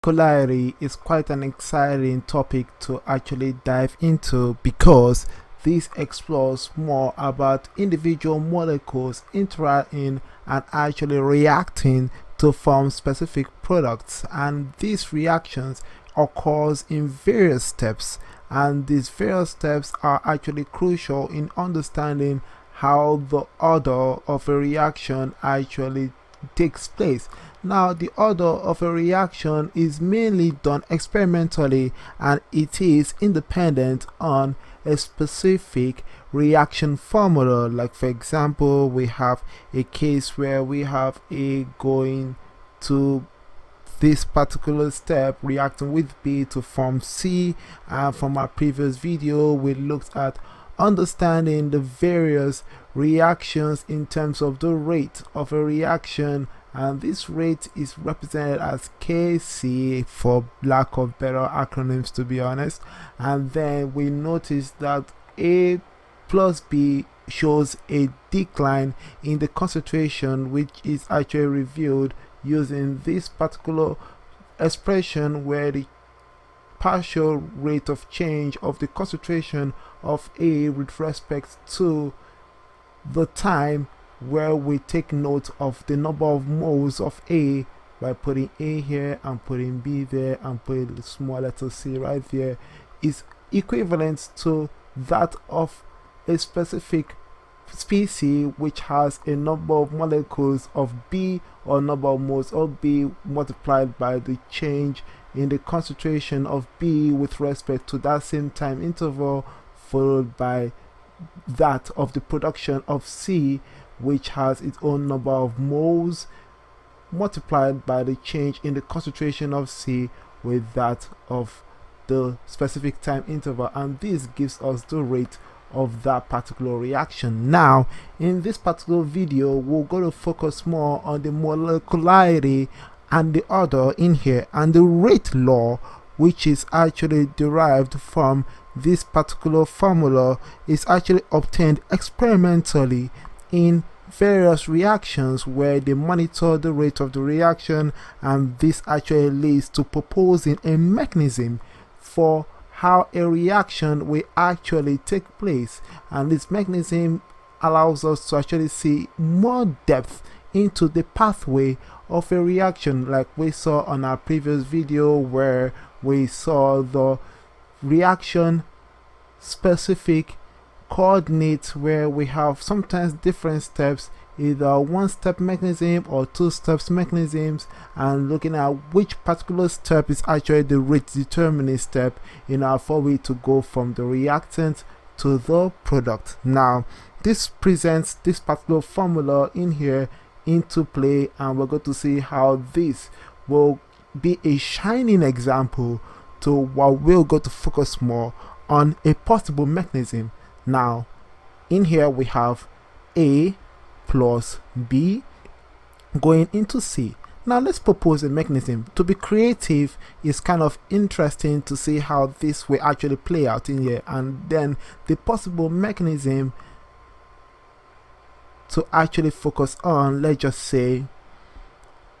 Molecularity is quite an exciting topic to actually dive into because this explores more about individual molecules interacting and actually reacting to form specific products, and these reactions occurs in various steps, and these various steps are actually crucial in understanding how the order of a reaction actually takes place. Now, the order of a reaction is mainly done experimentally, and it is independent on a specific reaction formula. Like, for example, we have a case where we have A going to this particular step reacting with B to form C, and from our previous video we looked at understanding the various reactions in terms of the rate of a reaction, and this rate is represented as Kc for lack of better acronyms, to be honest. And then we notice that A plus B shows a decline in the concentration, which is actually revealed using this particular expression where the partial rate of change of the concentration of A with respect to the time where we take note of the number of moles of A by putting A here and putting B there and putting the small letter c right there is equivalent to that of a specific species which has a number of molecules of B or number of moles of B multiplied by the change in the concentration of B with respect to that same time interval, followed by that of the production of C, which has its own number of moles multiplied by the change in the concentration of C with that of the specific time interval, and this gives us the rate of that particular reaction. Now, in this particular video, we're going to focus more on the molecularity and the order in here, and the rate law, which is actually derived from this particular formula, is actually obtained experimentally in various reactions where they monitor the rate of the reaction, and this actually leads to proposing a mechanism for how a reaction will actually take place, and this mechanism allows us to actually see more depth into the pathway of a reaction, like we saw on our previous video where we saw the reaction specific coordinates where we have sometimes different steps, either one step mechanism or two steps mechanisms, and looking at which particular step is actually the rate determining step in our for we to go from the reactant to the product. Now, this presents this particular formula in here into play, and we're going to see how this will be a shining example to what we're going to focus more on a possible mechanism. Now, in here we have A plus B going into C. Now let's propose a mechanism. To be creative is kind of interesting to see how this will actually play out in here, and then the possible mechanism to actually focus on, let's just say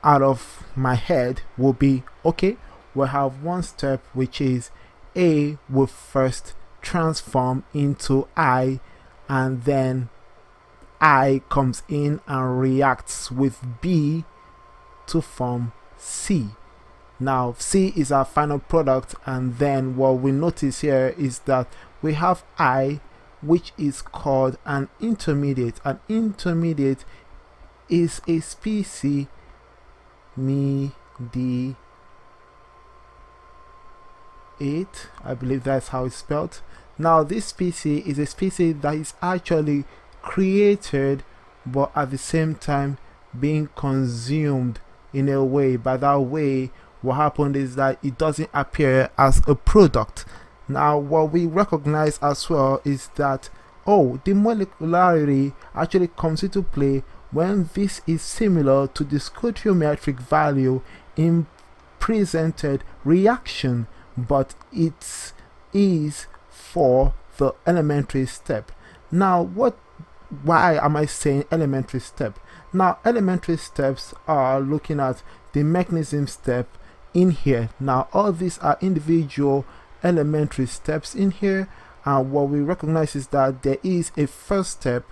out of my head, will be, okay, we'll have one step which is A will first transform into I, and then I comes in and reacts with B to form C. Now C is our final product, and then what we notice here is that we have I, which is called an intermediate. An intermediate is a species mediate, I believe that's how it's spelled. Now this species is a species that is actually created but at the same time being consumed in a way. By that way, what happened is that it doesn't appear as a product. Now what we recognize as well is that, oh, the molecularity actually comes into play when this is similar to the stoichiometric value in presented reaction, but it is for the elementary step. Now why am I saying elementary step? Now elementary steps are looking at the mechanism step in here. Now all these are individual elementary steps in here, and what we recognize is that there is a first step,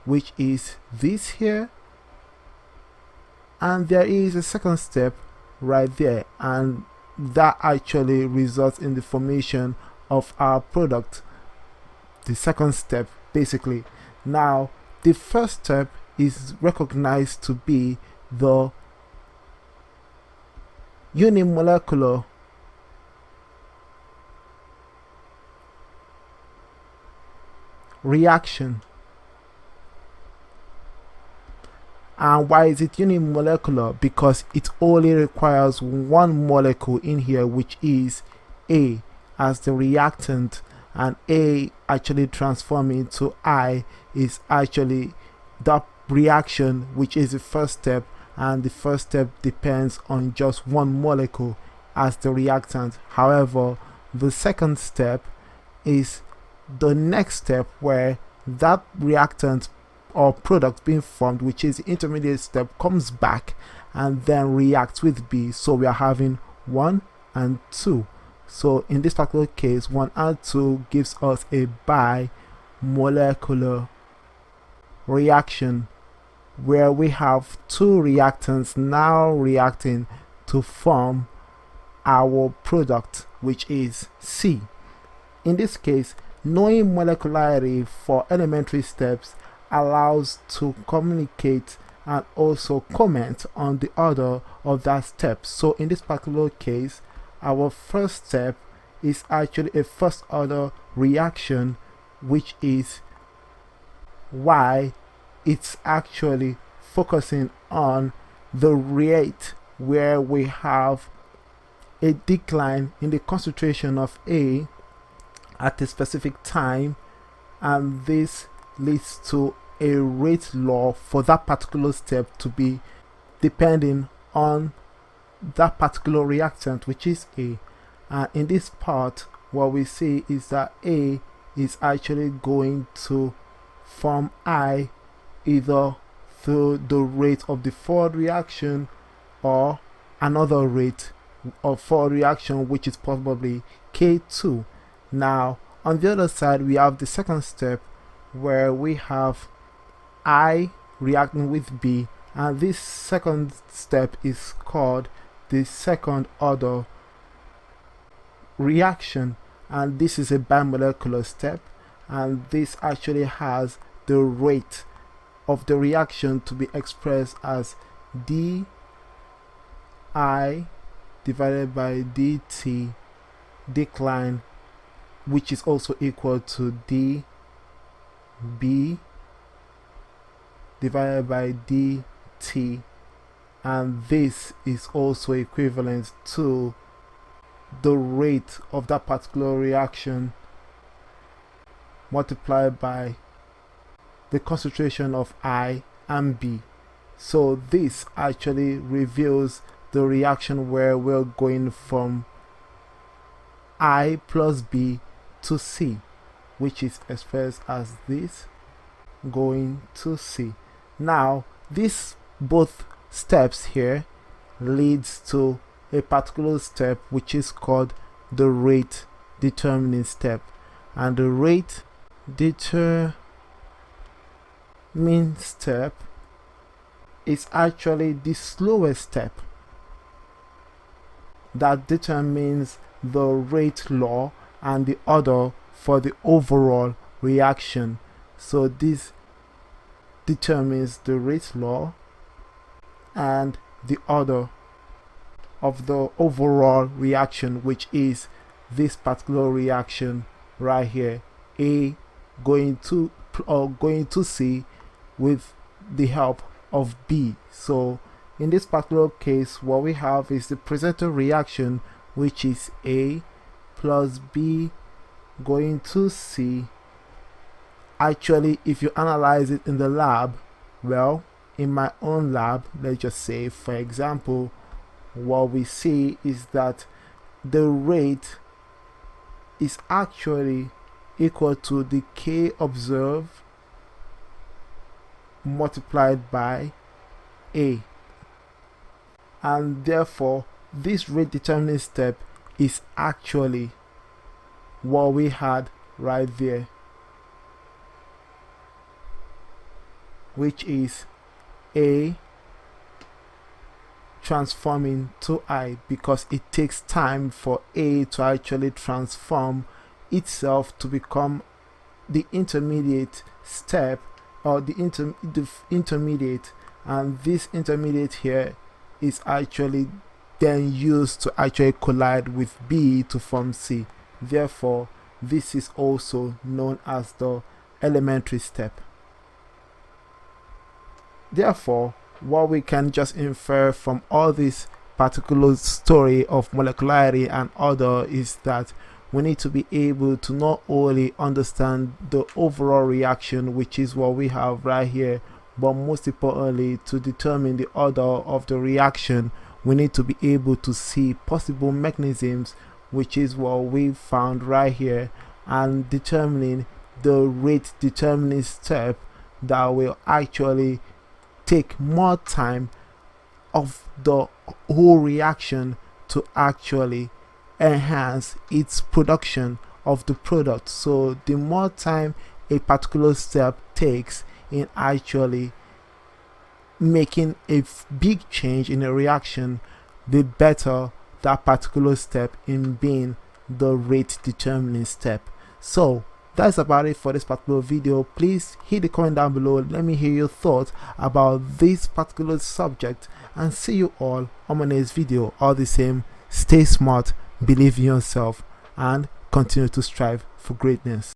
which is this here, and there is a second step right there, and that actually results in the formation of our product, the second step basically. Now the first step is recognized to be the unimolecular reaction. And why is it unimolecular? Because it only requires one molecule in here, which is A, as the reactant, and A actually transforming to I is actually the reaction, which is the first step, and the first step depends on just one molecule as the reactant. However, the second step is the next step where that reactant or product being formed, which is the intermediate step, comes back and then reacts with B. So we are having 1 and 2. So in this particular case, 1 and 2 gives us a bimolecular reaction, where we have two reactants now reacting to form our product, which is C. In this case, knowing molecularity for elementary steps allows to communicate and also comment on the order of that step. So in this particular case, our first step is actually a first order reaction, which is why it's actually focusing on the rate where we have a decline in the concentration of A at a specific time, and this leads to a rate law for that particular step to be depending on that particular reactant, which is A. And in this part, what we see is that A is actually going to form I either through the rate of the forward reaction or another rate of forward reaction, which is probably K2. Now on the other side, we have the second step where we have I reacting with B, and this second step is called the second order reaction, and this is a bimolecular step, and this actually has the rate of the reaction to be expressed as di divided by dt decline, which is also equal to dB divided by dt, and this is also equivalent to the rate of that particular reaction multiplied by the concentration of I and B. So this actually reveals the reaction where we're going from I plus B to C, which is expressed as this going to C. Now these both steps here leads to a particular step which is called the rate determining step, and the rate determining step is actually the slowest step that determines the rate law and the order for the overall reaction. So this determines the rate law and the order of the overall reaction, which is this particular reaction right here, A going to C with the help of B. So in this particular case, what we have is the presenter reaction, which is A plus B going to C. Actually, if you analyze it in the lab, well, in my own lab, let's just say, for example, what we see is that the rate is actually equal to the K observed multiplied by A, and therefore this rate determining step is actually what we had right there, which is A transforming to I, because it takes time for A to actually transform itself to become the intermediate step, or the intermediate, and this intermediate here is actually then used to actually collide with B to form C. Therefore, this is also known as the elementary step. Therefore, what we can just infer from all this particular story of molecularity and other is that we need to be able to not only understand the overall reaction, which is what we have right here, but most importantly, to determine the order of the reaction, we need to be able to see possible mechanisms, which is what we found right here, and determining the rate determining step that will actually take more time of the whole reaction to actually enhance its production of the product. So the more time a particular step takes in actually making a big change in a reaction, the better that particular step in being the rate determining step. So that's about it for this particular video. Please hit the comment down below, let me hear your thoughts about this particular subject, and see you all on my next video. All the same, stay smart, believe in yourself, and continue to strive for greatness.